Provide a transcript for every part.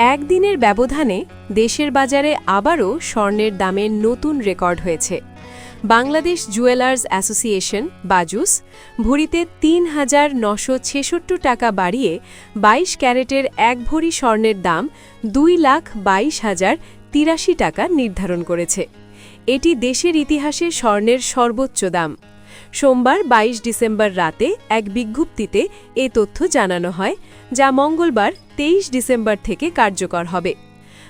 একদিনের ব্যবধানে দেশের বাজারে আবারও স্বর্ণের দামের নতুন রেকর্ড হয়েছে। বাংলাদেশ জুয়েলার্স অ্যাসোসিয়েশন বাজুস ভরিতে ৩,৯৬৬ টাকা বাড়িয়ে ২২ ক্যারেটের এক ভরি স্বর্ণের দাম ২,২২,০৮৩ টাকা নির্ধারণ করেছে। এটি দেশের ইতিহাসে স্বর্ণের সর্বোচ্চ দাম। সোমবার ২২ ডিসেম্বর রাতে এক বিজ্ঞপ্তিতে এ তথ্য জানানো হয়, যা মঙ্গলবার ২৩ ডিসেম্বর থেকে কার্যকর হবে।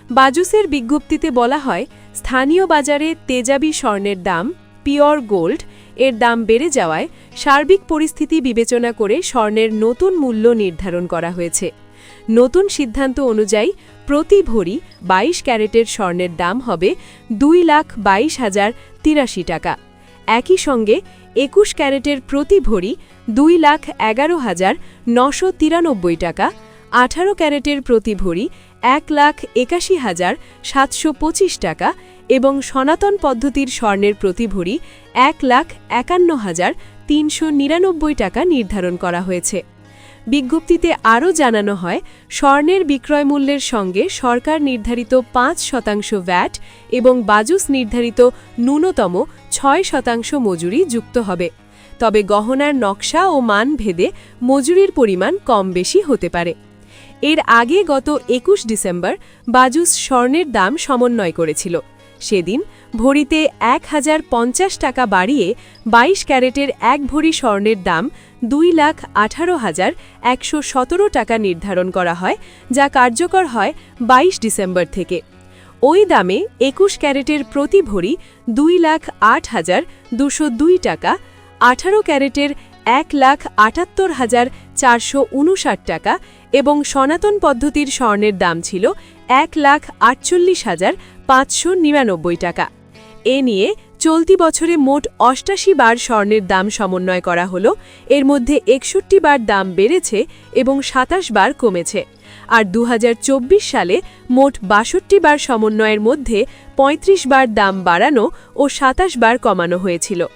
বাজুসের বিজ্ঞপ্তিতে বলা হয়, স্থানীয় বাজারে তেজাবি স্বর্ণের দাম পিওর গোল্ড এর দাম বেড়ে যাওয়ায় সার্বিক পরিস্থিতি বিবেচনা করে স্বর্ণের নতুন মূল্য নির্ধারণ করা হয়েছে। নতুন সিদ্ধান্ত অনুযায়ী প্রতি ভরি ২২ ক্যারেটের স্বর্ণের দাম হবে ২,২২,০৮৩ টাকা। একই সঙ্গে ২১ ক্যারেটের প্রতি ভরি ২,১১,৯৯৩ টাকা, ১৮ ক্যারেটের প্রতি ভরি ১,৮১,৭২৫ টাকা এবং সনাতন পদ্ধতির স্বর্ণের প্রতি ভরি ১,৫১,৩৯৯ টাকা নির্ধারণ করা হয়েছে। বিজ্ঞপ্তিতে আরও জানানো হয়, স্বর্ণের বিক্রয় মূল্যের সঙ্গে সরকার নির্ধারিত ৫% ভ্যাট এবং বাজুস নির্ধারিত ন্যূনতম ৬% মজুরি যুক্ত হবে। তবে গহনার নকশা ও মান ভেদে মজুরির পরিমাণ কম বেশি হতে পারে। এর আগে গত ২১ ডিসেম্বর বাজুস স্বর্ণের দাম সমন্বয় করেছিল। সেদিন ভরিতে ১,০৫০ টাকা বাড়িয়ে ২২ ক্যারেটের এক ভরি স্বর্ণের দাম ২,১৮,১১৭ টাকা নির্ধারণ করা হয়, যা কার্যকর হয় ২২ ডিসেম্বর থেকে। ওই দামে ২১ ক্যারেটের প্রতি ভরি ২,০৮,২০২ টাকা, ১৮ ক্যারেটের ১,৭৮,৪৫৯ টাকা এবং সনাতন পদ্ধতির স্বর্ণের দাম ছিল ১,৪৮,৫৯৯ টাকা। এ নিয়ে চলতি বছরে মোট ৮৮ বার স্বর্ণের দাম সমন্বয় করা হলো। এর মধ্যে ৬১ বার দাম বেড়েছে এবং ২৭ বার কমেছে। আর ২০২৪ সালে মোট ৬২ বার সমন্বয়ের মধ্যে ৩৫ বার দাম বাড়ানো ও ২৭ বার কমানো হয়েছিল।